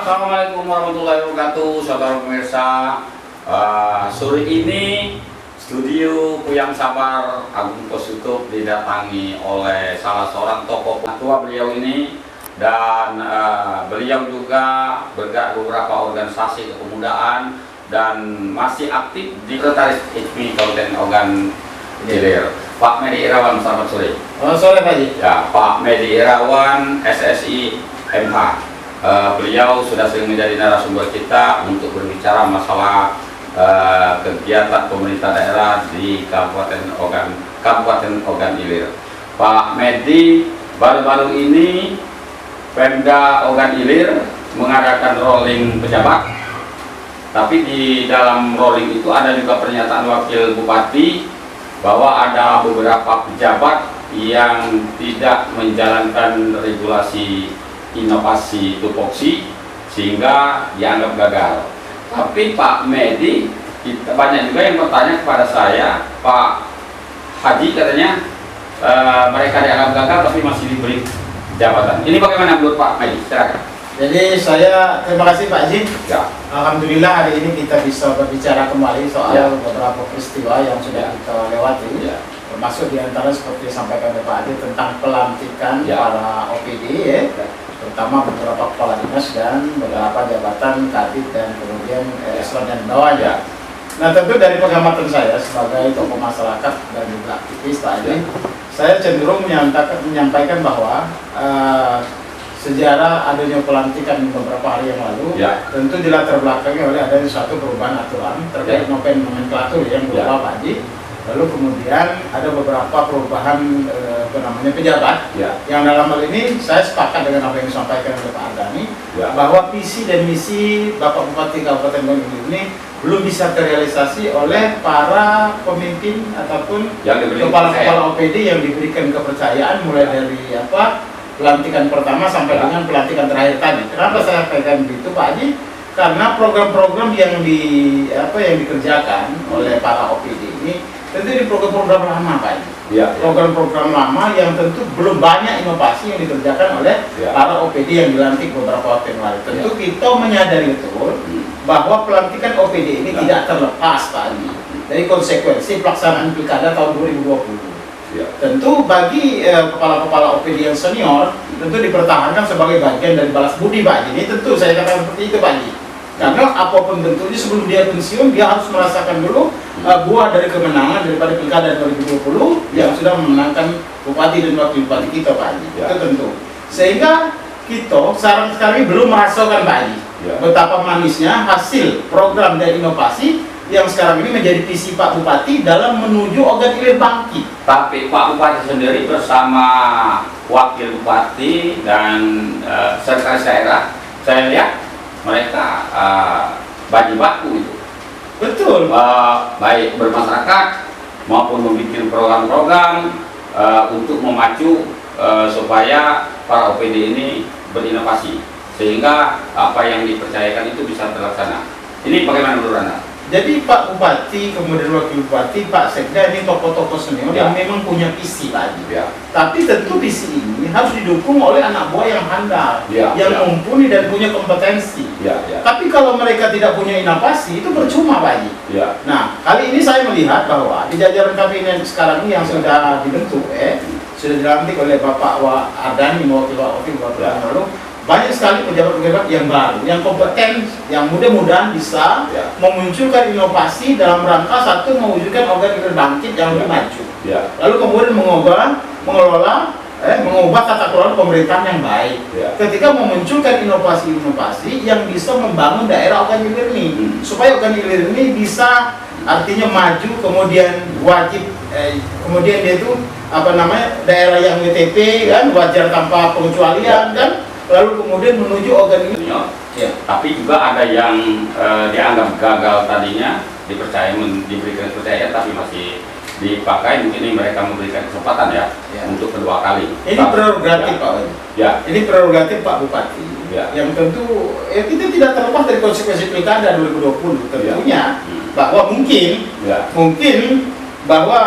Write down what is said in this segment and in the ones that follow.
Assalamualaikum warahmatullahi wabarakatuh, saudara pemirsa. Sore ini studio Puyang Sabar Agung Posutup didatangi oleh salah seorang tokoh tua beliau ini, dan beliau juga bergerak beberapa organisasi kepemudaan dan masih aktif di Sekretaris HIPMI Kabupaten Ogan Ilir. Pak Medi Irawan, selamat sore. Selamat sore Pak Haji. Ya, Pak Medi Irawan, SSI MH. Beliau sudah sering menjadi narasumber kita untuk berbicara masalah kegiatan pemerintah daerah di Kabupaten Ogan Ilir. Pak Medi, baru-baru ini Pemda Ogan Ilir mengadakan rolling pejabat, tapi di dalam rolling itu ada juga pernyataan Wakil Bupati bahwa ada beberapa pejabat yang tidak menjalankan regulasi inovasi tupoksi sehingga dianggap gagal. Tapi Pak Medi, banyak juga yang bertanya kepada saya, Pak Haji katanya mereka dianggap gagal tapi masih diberi jabatan. Ini bagaimana menurut Pak Medi? Silakan. Jadi terima kasih Pak Haji. Ya. Alhamdulillah hari ini kita bisa berbicara kembali soal beberapa peristiwa yang sudah kita lewati. Ya. Termasuk diantara seperti disampaikan oleh Pak Haji tentang pelantikan para OPD ya. Terutama beberapa kepala dinas dan beberapa jabatan kadit dan kemudian eselon dan bawahnya. Nah, tentu dari pengamatan saya sebagai tokoh masyarakat dan juga aktivis Pak Haji, saya cenderung menyampaikan bahwa sejarah adanya pelantikan beberapa hari yang lalu tentu dilatar belakangi oleh adanya suatu perubahan aturan terkait nomenklatur yang berubah Pak Haji. Lalu kemudian ada beberapa perubahan pejabat yang dalam hal ini saya sepakat dengan apa yang disampaikan oleh Pak Ardani bahwa visi dan misi Bapak Bupati Kabupaten Ogan Ilir ini belum bisa terrealisasi oleh para pemimpin ataupun kepala-kepala OPD yang diberikan kepercayaan mulai dari pelantikan pertama sampai dengan pelantikan terakhir tadi. Kenapa saya sampaikan begitu Pak Haji? Karena program-program yang dikerjakan oleh para OPD ini tentu di program-program lama Pak Haji. Program-program lama yang tentu belum banyak inovasi yang dikerjakan oleh para OPD yang dilantik beberapa waktu yang lalu. Tentu kita menyadari betul bahwa pelantikan OPD ini tidak terlepas Pak Haji dari konsekuensi pelaksanaan pilkada tahun 2020. Tentu bagi kepala-kepala OPD yang senior tentu dipertahankan sebagai bagian dari balas budi Pak Haji. Ini tentu saya katakan seperti itu Pak Haji. Karena apapun bentuknya sebelum dia pensiun dia harus merasakan dulu buah dari kemenangan daripada pilkada 2020 yang sudah memenangkan bupati dan wakil bupati kita Pak Haji. Itu tentu. Sehingga kita sekarang belum merasakan Pak Haji betapa manisnya hasil program dan inovasi yang sekarang ini menjadi visi Pak Bupati dalam menuju Ogan Ilir bangkit. Tapi Pak Bupati sendiri bersama Wakil Bupati dan Sekretaris Daerah, saya lihat mereka baju baku itu. Betul. Baik bermasyarakat maupun membuat program-program untuk memacu supaya para OPD ini berinovasi sehingga apa yang dipercayakan itu bisa terlaksana. Ini bagaimana menurut Anda? Jadi Pak Bupati, kemudian Wakil Bupati, Pak Sekda ini tokoh-tokoh senior yang memang punya visi Pak Haji. Tapi tentu visi ini harus didukung oleh anak buah yang handal, yang mumpuni dan punya kompetensi. Tapi kalau mereka tidak punya inovasi itu percuma Pak Haji. Nah, kali ini saya melihat bahwa di jajaran kabinet sekarang ini yang sudah dibentuk, sudah dilantik oleh Bapak Ardani Wakil Bupati yang lalu, banyak sekali pejabat-pejabat yang baru, yang kompeten, yang mudah-mudahan bisa memunculkan inovasi dalam rangka satu mewujudkan Ogan Ilir bangkit yang lebih maju. Lalu kemudian mengubah tata kelola pemerintahan yang baik. Ketika memunculkan inovasi-inovasi yang bisa membangun daerah Ogan Ilir ini, supaya Ogan Ilir ini bisa artinya maju, kemudian wajib, kemudian dia itu daerah yang WTP kan wajar tanpa pengecualian kan. Lalu kemudian menuju Ogan Ilir. Tapi juga ada yang dianggap gagal tadinya, diberikan kepercayaan tapi masih dipakai, mungkin mereka memberikan kesempatan untuk kedua kali. Ini prerogatif Pak Haji. Ini prerogatif Pak Bupati. Yang tentu kita tidak terlepas dari konsekuensi pilkada 2020 tentunya bahwa mungkin bahwa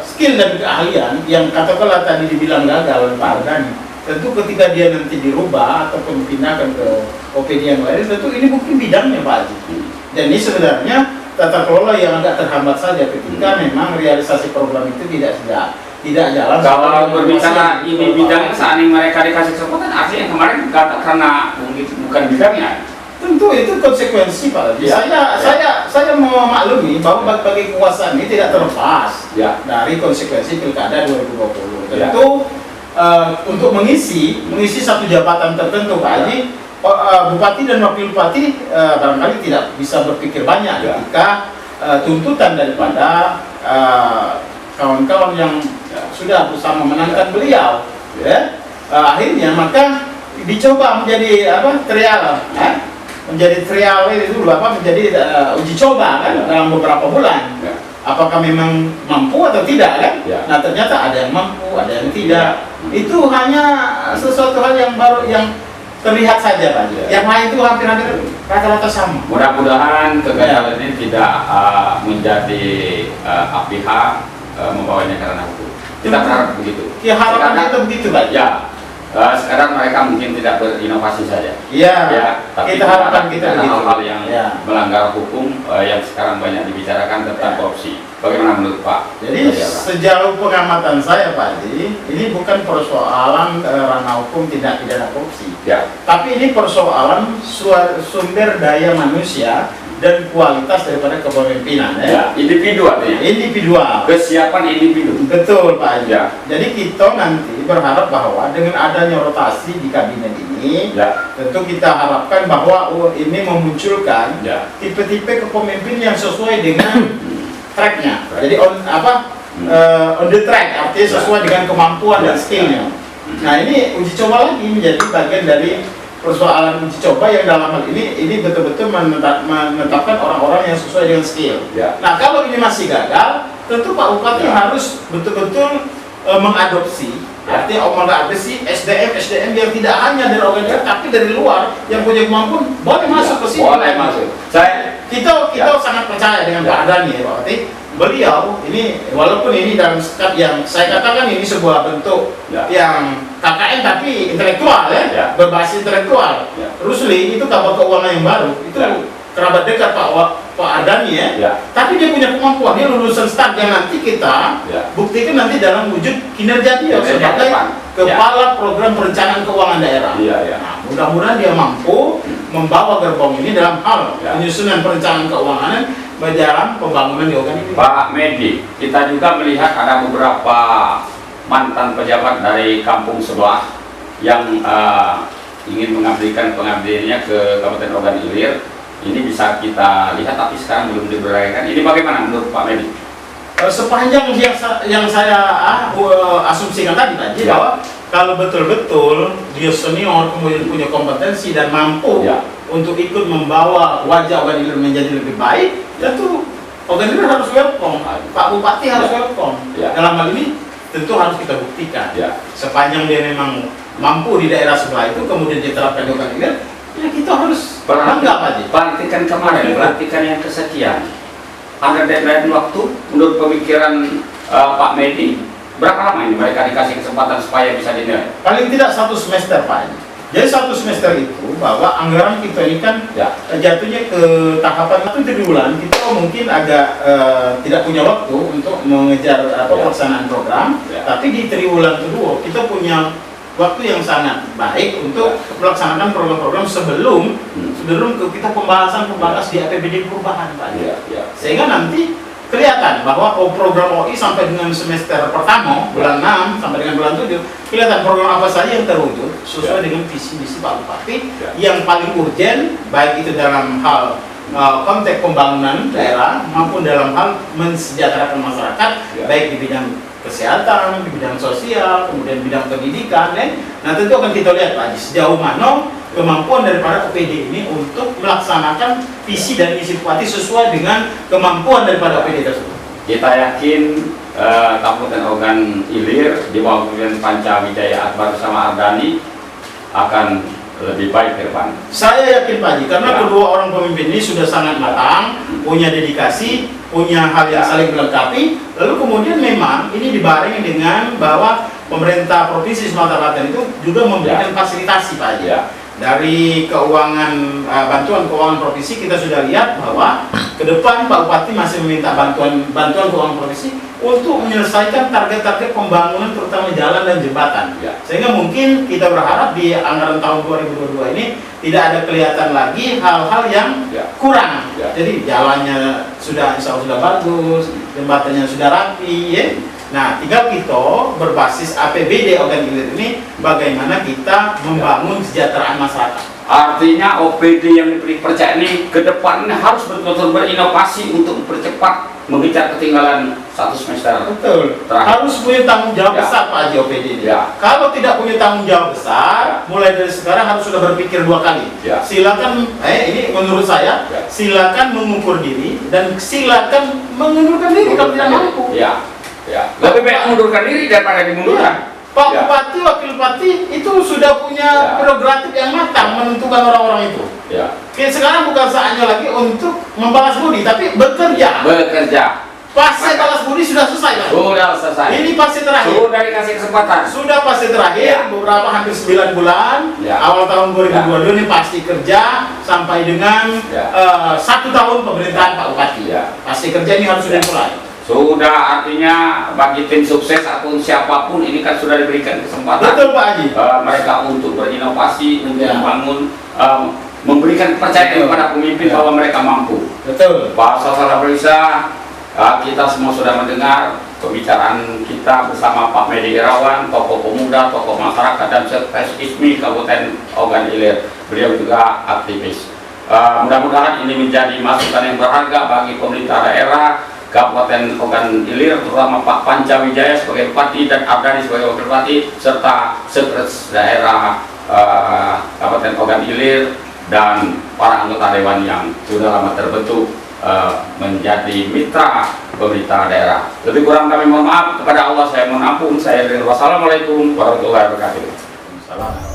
skill dan keahlian yang katakanlah tadi dibilang gagal oleh Pak Ardani tentu ketika dia nanti dirubah ataupun dipindahkan ke OPD yang lain, tentu ini mungkin bidangnya Pak Haji. Dan ini sebenarnya tata kelola yang agak terhambat saja ketika memang realisasi program itu tidak jalan. Kalau berbicara ini bidang saat ini mereka dikasih kesempatan, artinya kemarin kata karena bukan bidangnya. Tentu itu konsekuensi Pak. Ya. Saya memaklumi bahwa bagi kekuasaan ini tidak terlepas dari konsekuensi pilkada 2020. Tentu untuk mengisi satu jabatan tertentu Pak Haji, bupati dan wakil bupati barangkali tidak bisa berpikir banyak ketika tuntutan daripada kawan-kawan yang sudah bersama menangkan beliau, akhirnya maka dicoba menjadi menjadi trial itu menjadi uji coba kan dalam beberapa bulan. Apakah memang mampu atau tidak kan? Nah ternyata ada yang mampu, ada yang tidak. Itu hanya sesuatu hal yang baru yang terlihat saja Pak. Yang lain itu hampir-hampir rata-rata sama. Mudah-mudahan kegagalan ini tidak menjadi pihak membawanya karena hukum. Kita berharap begitu. Ya harapan kita begitu Pak. Ya. Sekarang mereka mungkin tidak berinovasi saja. Iya. Tapi kita harapkan kita begitu. hal-hal yang melanggar hukum yang sekarang banyak dibicarakan tentang korupsi. Bagaimana menurut Pak? Jadi sejauh pengamatan saya Pak Haji, ini bukan persoalan ranah hukum tindak pidana korupsi. Tapi ini persoalan sumber daya manusia dan kualitas daripada kepemimpinan individu artinya. Individual. Kesiapan individu. Betul Pak Haji. Jadi kita nanti berharap bahwa dengan adanya rotasi di kabinet ini, tentu kita harapkan bahwa ini memunculkan tipe-tipe kepemimpinan yang sesuai dengan tracknya. Jadi on the track, artinya sesuai dengan kemampuan dan skillnya. Nah ini uji coba lagi menjadi bagian dari persoalan uji coba yang dalam hal ini betul-betul menetapkan orang-orang yang sesuai dengan skill. Nah kalau ini masih gagal, tentu Pak Bupati harus betul-betul mengadopsi, artinya mengadopsi SDM yang tidak hanya dari organisasi tapi dari luar yang punya kemampuan boleh masuk ke sini. Boleh masuk. Kita sangat percaya dengan Pak Adani Pak Bupati. Beliau ini walaupun ini dalam sikap yang saya katakan ini sebuah bentuk yang KKN tapi intelektual berbasis intelektual. Rusli itu kabar keuangan yang baru itu kerabat dekat Pak Adani tapi dia punya kemampuan, dia lulusan STAT yang nanti kita buktikan nanti dalam wujud kinerja dia sebagai kepala program perencanaan keuangan daerah. Nah, mudah-mudahan dia mampu membawa gerbong ini dalam hal penyusunan perencanaan keuangan berjalan pembangunan di Ogan ini. Pak Medi, kita juga melihat ada beberapa mantan pejabat dari kampung sebelah yang ingin mengabdikan pengabdiannya ke Kabupaten Ogan Ilir. Ini bisa kita lihat tapi sekarang belum diberlakukan. Ini bagaimana menurut Pak Medi? Sepanjang yang saya asumsikan tadi bahwa kalau betul-betul dia senior kemudian punya kompetensi dan mampu untuk ikut membawa wajah Ogan Ilir menjadi lebih baik, tentu Ogan Ilir harus welcome, Pak Bupati harus welcome. Dalam hal ini tentu harus kita buktikan. Sepanjang dia memang mampu di daerah sebelah itu kemudian diterapkan di Ogan Ilir, ya kita harus bangga Pak. Pelantikan kemarin, pelantikan yang kesekian, ada deadline waktu menurut pemikiran Pak Medi, berapa lama ini mereka dikasih kesempatan supaya bisa dinilai? Paling tidak 1 semester Pak. Jadi 1 semester itu bahwa anggaran kita ini kan jatuhnya ke tahapan itu 3 bulan, kita mungkin agak tidak punya waktu untuk mengejar pelaksanaan program, tapi di triwulan kedua kita punya waktu yang sangat baik untuk melaksanakan program-program sebelum kita pembahasan di APBD perubahan Pak. Sehingga nanti kelihatan bahwa program OI sampai dengan semester pertama bulan 6 sampai dengan bulan 7 kelihatan program apa saja yang terwujud sesuai dengan visi misi Pak Bupati yang paling urgent, baik itu dalam hal konteks pembangunan daerah maupun dalam hal mensejahterakan masyarakat, baik di bidang kesehatan, di bidang sosial, kemudian bidang pendidikan. Nah tentu akan kita lihat Pak sejauh mana kemampuan daripada OPD ini untuk melaksanakan visi dan misi Bupati sesuai dengan kemampuan daripada OPD tersebut. Kita yakin Kabupaten Ogan Ilir di bawah kepemimpinan Pancawijaya Akbar bersama Ardani akan lebih baik ke depan. Saya yakin Pak Haji, karena kedua orang pemimpin ini sudah sangat matang, punya dedikasi, punya hal yang saling melengkapi. Lalu kemudian memang ini dibarengi dengan bahwa pemerintah Provinsi Sumatera Selatan itu juga memberikan fasilitasi Pak Haji. Dari keuangan bantuan keuangan provinsi kita sudah lihat bahwa ke depan Pak Bupati masih meminta bantuan keuangan provinsi untuk menyelesaikan target-target pembangunan terutama jalan dan jembatan. Sehingga mungkin kita berharap di anggaran tahun 2022 ini tidak ada kelihatan lagi hal-hal yang kurang. Jadi jalannya sudah insya Allah sudah bagus, jembatannya sudah rapi, ya. Nah, tinggal kita berbasis APBD organ hilir ini bagaimana kita membangun kesejahteraan masyarakat. Artinya OPD yang diberi percaya ini ke depannya harus betul-betul berinovasi untuk mempercepat mengejar ketinggalan 1 semester. Betul. Harus punya tanggung jawab besar Pak Haji OPD ini. Kalau tidak punya tanggung jawab besar, mulai dari sekarang harus sudah berpikir 2 kali. Silakan, ini menurut saya, silakan mengukur diri dan silakan mengundurkan diri kalau tidak mampu. Lebih baik mengundurkan diri daripada dimundurkan. Pak Bupati, Wakil Bupati itu sudah punya prerogatif yang matang menentukan orang-orang itu. Sekarang bukan saatnya lagi untuk membalas budi, tapi bekerja. Fase balas budi sudah selesai, Pak. Sudah selesai. Ini fase terakhir. Sudah dikasih kesempatan. Sudah fase terakhir, beberapa hampir 9 bulan. Awal tahun 2022 ini pasti kerja sampai dengan 1 tahun pemerintahan Pak Bupati. Pasti kerja ini harus sudah mulai. Sudah, artinya bagi tim sukses ataupun siapapun ini kan sudah diberikan kesempatan. Betul Pak Haji. Mereka untuk berinovasi, untuk membangun, memberikan kepercayaan kepada pemimpin bahwa mereka mampu. Betul. Pak Saudara Perisa, kita semua sudah mendengar pembicaraan kita bersama Pak Medi Irawan, tokoh pemuda, tokoh masyarakat dan Sekretaris ISMI Kabupaten Ogan Ilir. Beliau juga aktivis. Mudah-mudahan ini menjadi masukan yang berharga bagi pemerintah daerah Kabupaten Ogan Ilir, terutama Pak Panca Wijaya sebagai Bupati dan Abdani sebagai Wakil Bupati, serta Sekretaris Daerah Kabupaten Ogan Ilir dan para anggota dewan yang sudah lama terbentuk menjadi mitra pemerintah daerah. Lebih kurang kami mohon maaf, kepada Allah saya mohon ampun. Wassalamualaikum warahmatullahi wabarakatuh.